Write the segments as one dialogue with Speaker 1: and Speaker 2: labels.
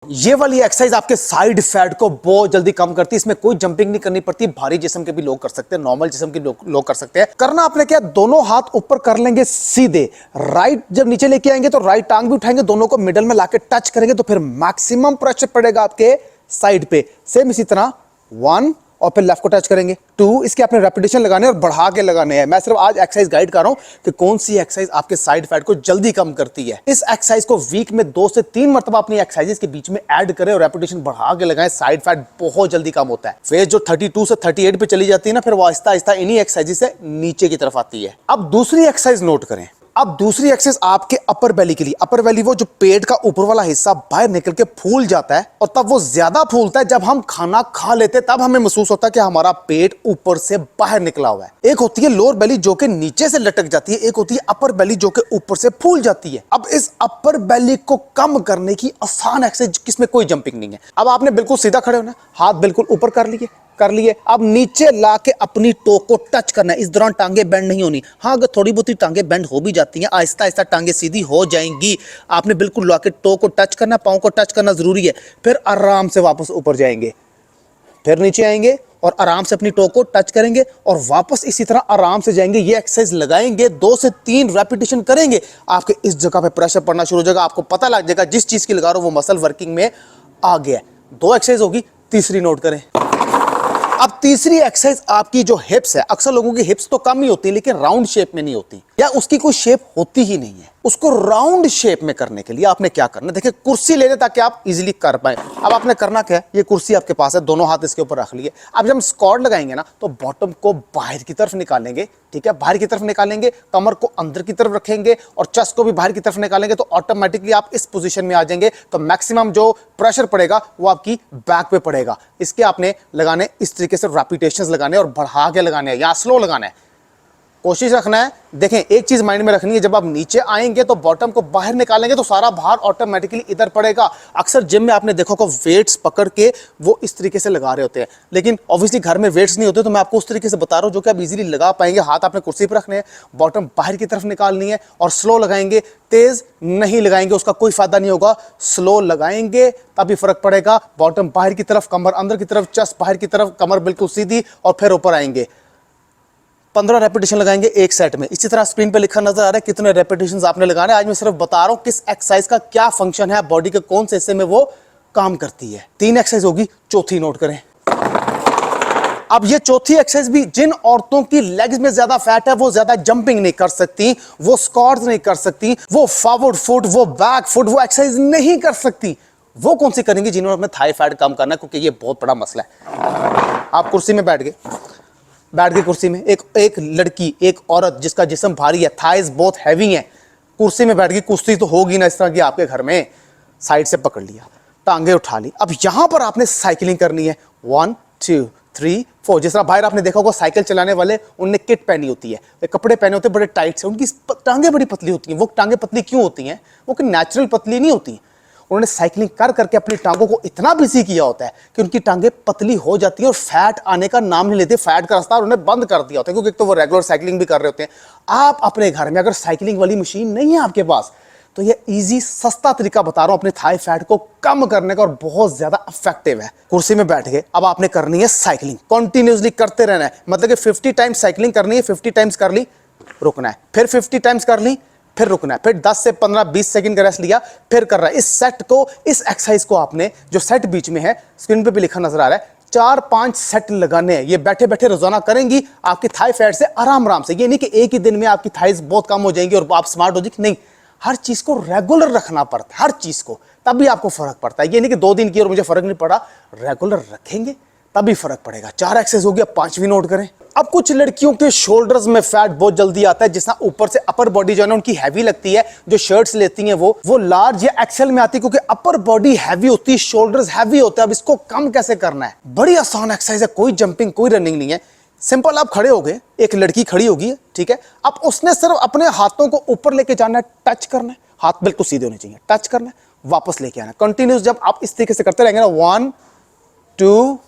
Speaker 1: ये वाली एक्सरसाइज आपके साइड फैट को बहुत जल्दी कम करती है। इसमें कोई जंपिंग नहीं करनी पड़ती। भारी जिस्म के भी लोग कर सकते हैं, नॉर्मल जिस्म के लोग कर सकते हैं। करना आपने क्या, दोनों हाथ ऊपर कर लेंगे सीधे। राइट जब नीचे लेके आएंगे तो राइट टांग भी उठाएंगे, दोनों को मिडल में लाके टच करेंगे तो फिर मैक्सिमम प्रेशर पड़ेगा आपके साइड पे। सेम इसी तरह 1 और फिर लेफ्ट को टच करेंगे 2। इसके आपने रेपिटेशन लगाने और बढ़ा के लगाने हैं। मैं सिर्फ आज एक्सरसाइज गाइड कर रहा हूं कि कौन सी एक्सरसाइज आपके साइड फैट को जल्दी कम करती है। इस एक्सरसाइज को वीक में 2 से 3 मरतबा अपनी एक्सरसाइजेस के बीच में ऐड करें और रेपिटेशन बढ़ा के लगाएं। साइड फैट बहुत जल्दी कम होता है। फेस जो 32 से 38 पे चली जाती है ना, फिर वो आहिस्ता आहिस्ता इन्हीं एक्सरसाइज से नीचे की तरफ आती है। अब दूसरी एक्सरसाइज नोट करें। अब दूसरी एक्सरसाइज आपके अपर बेली के लिए। अपर बेली वो जो पेट का ऊपर वाला हिस्सा बाहर निकल के फूल जाता है, और तब वो ज्यादा फूलता है जब हम खाना खा लेते हैं। तब हमें महसूस होता है कि हमारा पेट ऊपर से बाहर निकला हुआ है। एक होती है लोअर बेली जो कि नीचे से लटक जाती है, एक होती है अपर बेली जो कि ऊपर से फूल जाती है। अब इस अपर बेली को कम करने की आसान एक्सरसाइज जिसमें कोई जंपिंग नहीं है। अब आपने बिल्कुल सीधा खड़े होना, हाथ बिल्कुल ऊपर कर लिए। अब नीचे लाके अपनी टो को टच करना है। इस दौरान टांगे बेंड नहीं होनी। हाँ, अगर थोड़ी बहुत टांगे बेंड हो भी जाती हैं, आहिस्ता आहिस्ता टांगे सीधी हो जाएंगी। आपने बिल्कुल लाके टो को टच करना, पाँव को टच करना जरूरी है। फिर आराम से वापस ऊपर जाएंगे, फिर नीचे आएंगे और आराम से अपनी टो को टच करेंगे और वापस इसी तरह आराम से जाएंगे। ये एक्सरसाइज लगाएंगे, 2 से 3 रेपिटेशन करेंगे, आपके इस जगह पे प्रेशर पड़ना शुरू हो जाएगा। आपको पता लग जाएगा जिस चीज की लगा रहा हूं वो मसल वर्किंग में आ गया। 2 एक्सरसाइज होगी, तीसरी नोट करें। अब तीसरी एक्सरसाइज आपकी जो हिप्स है। अक्सर लोगों की हिप्स तो कम ही होती है लेकिन राउंड शेप में नहीं होती, या उसकी कोई शेप होती ही नहीं है। उसको राउंड शेप में करने के लिए आपने क्या करना, देखिए कुर्सी ले लें ताकि आप इजीली कर पाए। अब आपने करना क्या है, ये कुर्सी आपके पास है, दोनों हाथ इसके ऊपर रख लिए। अब जब हम स्क्वाट लगाएंगे ना तो बॉटम को बाहर की तरफ निकालेंगे, ठीक है, बाहर की तरफ निकालेंगे, कमर को अंदर की तरफ रखेंगे और चेस्ट को भी बाहर की तरफ निकालेंगे तो ऑटोमेटिकली आप इस पोजीशन में आ जाएंगे। तो मैक्सिमम जो प्रेशर पड़ेगा वो आपकी बैक पे पड़ेगा। इसके आपने लगाने इस तरीके से रेपिटेशंस लगाने और बढ़ा के लगाने हैं या स्लो लगाना है। कोशिश रखना है। देखें, एक चीज माइंड में रखनी है, जब आप नीचे आएंगे तो बॉटम को बाहर निकालेंगे तो सारा भार ऑटोमेटिकली इधर पड़ेगा। अक्सर जिम में आपने देखा होगा वेट्स पकड़ के वो इस तरीके से लगा रहे होते हैं, लेकिन ऑब्वियसली घर में वेट्स नहीं होते, तो मैं आपको उस तरीके से बता रहा हूं जो कि आप इजीली लगा पाएंगे। हाथ आपने कुर्सी पर रखने हैं, बॉटम बाहर की तरफ निकालनी है और स्लो लगाएंगे, तेज नहीं लगाएंगे, उसका कोई फायदा नहीं होगा। स्लो लगाएंगे तभी फर्क पड़ेगा। बॉटम बाहर की तरफ, कमर अंदर की तरफ, चेस्ट बाहर की तरफ, कमर बिल्कुल सीधी और फिर ऊपर आएंगे। 15 रेपिटेशन लगाएंगे एक सेट में। इसी तरह स्क्रीन पे लिखा नजर आ रहा है कितने रेपिटेशंस आपने लगाने। आज मैं सिर्फ बता रहा हूं किस एक्सरसाइज का क्या फंक्शन है, बॉडी के कौन से हिस्से में वो काम करती है। 3 एक्सरसाइज होगी, चौथी नोट करें। अब ये चौथी एक्सरसाइज भी जिन औरतों की लेग्स में ज्यादा फैट है वो ज्यादा जंपिंग नहीं कर सकती, वो स्क्वाट्स नहीं कर सकती, वो फॉरवर्ड फुट, वो बैक फुट, वो एक्सरसाइज नहीं कर सकती। वो कौन सी करेंगी जिन्होंने अपने थाई फैट कम करना है, क्योंकि ये बहुत बड़ा मसला है। आप कुर्सी में बैठ गए कुर्सी में, एक लड़की, एक औरत जिसका जिस्म भारी है, थाइज बहुत हैवी है, कुर्सी में बैठ गई। कुर्सी तो होगी ना इस तरह की आपके घर में, साइड से पकड़ लिया, टांगे उठा ली। अब यहां पर आपने साइकिलिंग करनी है, 1 2 3 4। जिस तरह बाहर आपने देखा होगा साइकिल चलाने वाले, उनने किट पहनी होती है, कपड़े पहने होते हैं बड़े टाइट से, उनकी टांगे बड़ी पतली होती हैं। वो टांगे पतली क्यों होती हैं, वो कि नेचुरल पतली नहीं होती। उन्होंने साइकिलिंग कर करके अपनी टांगों को इतना बिजी किया होता है कि उनकी टांगे पतली हो जाती है और फैट आने का नाम नहीं लेते। फैट का रास्ता उन्होंने बंद कर दिया होता है, क्योंकि एक तो वो रेगुलर साइकिलिंग भी कर रहे होते हैं। आप अपने घर में अगर साइकिलिंग वाली मशीन नहीं है आपके पास, तो ये इजी सस्ता तरीका बता रहा हूं अपने थाई फैट को कम करने का, और बहुत ज्यादा इफेक्टिव है। कुर्सी में बैठ गए, अब आपने करनी है साइकिलिंग, कंटिन्यूसली करते रहना है। मतलब कि 50 टाइम्स साइकिलिंग करनी है, 50 टाइम्स कर ली, रुकना है, फिर 50 टाइम्स कर ली, फिर रुकना है, फिर 10 से 15-20 सेकंड का रेस्ट लिया, फिर कर रहा है। इस सेट को, इस एक्सरसाइज को आपने, जो सेट बीच में है स्क्रीन पे भी लिखा नजर आ रहा है, 4-5 सेट लगाने हैं। ये बैठे बैठे रोजाना करेंगी, आपकी थाई फैट से आराम से। ये नहीं कि एक ही दिन में आपकी थाइज बहुत कम हो जाएंगी और आप स्मार्ट हो जाएंगे, नहीं। हर चीज को रेगुलर रखना पड़ता है, हर चीज को, तभी आपको फर्क पड़ता है। ये नहीं कि 2 दिन की और मुझे फर्क नहीं पड़ा, रेगुलर रखेंगे तभी फर्क पड़ेगा। 4 एक्सरसाइज हो गया, 5वीं नोट करें। अब कुछ लड़कियों के शोल्डर्स में फैट बहुत जल्दी आता है, जिसना ऊपर से अपर बॉडी जो है ना उनकी हैवी लगती है, जो शर्ट्स लेती हैं वो लार्ज या एक्सेल में आती है, क्योंकि अपर बॉडी हैवी होती है, शोल्डर्स हैवी होते हैं। अब इसको कम कैसे करना है, बड़ी आसान एक्सरसाइज है, कोई जंपिंग कोई रनिंग नहीं है। सिंपल, आप खड़े हो गए, एक लड़की खड़ी होगी, ठीक है, अब उसने सिर्फ अपने हाथों को ऊपर लेके जाना है, टच करना है, हाथ बिल्कुल सीधे होने चाहिए, टच करना है, वापस लेके आना है। कंटिन्यूस जब आप इस तरीके से करते रहेंगे ना, 1 2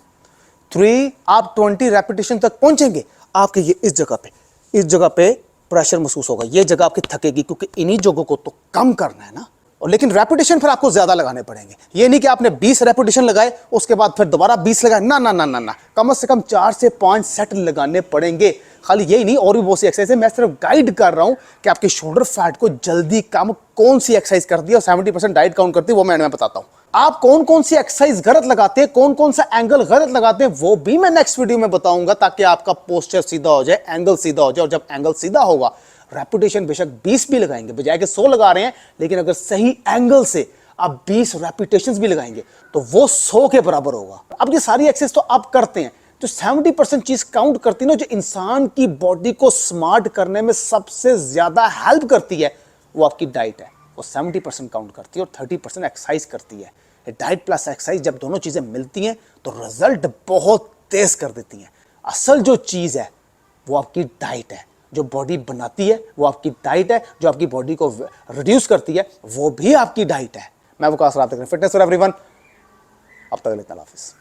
Speaker 1: 3, आप 20 रेपिटेशन तक पहुंचेंगे। आपके ये इस जगह पे प्रेशर महसूस होगा, ये जगह आपकी थकेगी, क्योंकि इन्हीं जगहों को तो कम करना है ना। और लेकिन रेपिटेशन फिर आपको ज्यादा लगाने पड़ेंगे। ये नहीं कि आपने 20 रेपिटेशन लगाए उसके बाद फिर दोबारा 20 लगाए, ना ना ना ना ना, कम से कम 4 से 5 सेट लगाने पड़ेंगे। खाली यही नहीं, और भी बहुत सी एक्सरसाइज है। मैं सिर्फ गाइड कर रहा हूं कि आपके शोल्डर फैट को जल्दी कम कौन सी एक्सरसाइज करती है और 70% डाइट काउंट करती है, वो मैं बताता हूं। आप कौन कौन सी एक्सरसाइज गलत लगाते हैं, कौन कौन सा एंगल गलत लगाते हैं, वो भी मैं नेक्स्ट वीडियो में बताऊंगा, ताकि आपका पोस्चर सीधा हो जाए, एंगल सीधा हो जाए। और जब एंगल सीधा होगा, रेपिटेशन बेशक 20 भी लगाएंगे, बजाय के 100 लगा रहे हैं, लेकिन अगर सही एंगल से आप 20 रेपिटेशंस भी लगाएंगे तो वो 100 के बराबर होगा। अब ये सारी एक्सरसाइज तो आप करते हैं, तो 70% चीज काउंट करती है ना, जो इंसान की बॉडी को स्मार्ट करने में सबसे ज्यादा हेल्प करती है, वो आपकी डाइट है। वो 70% काउंट करती है और 30% एक्सरसाइज करती है। डाइट प्लस एक्सरसाइज जब दोनों चीजें मिलती हैं तो रिजल्ट बहुत तेज कर देती हैं। असल जो चीज है वो आपकी डाइट है। जो बॉडी बनाती है वो आपकी डाइट है, जो आपकी बॉडी को रिड्यूस करती है वो भी आपकी डाइट है। मैं वकास रात फिटनेस फॉर एवरीवन। अब तक अल्लाह हाफिज़।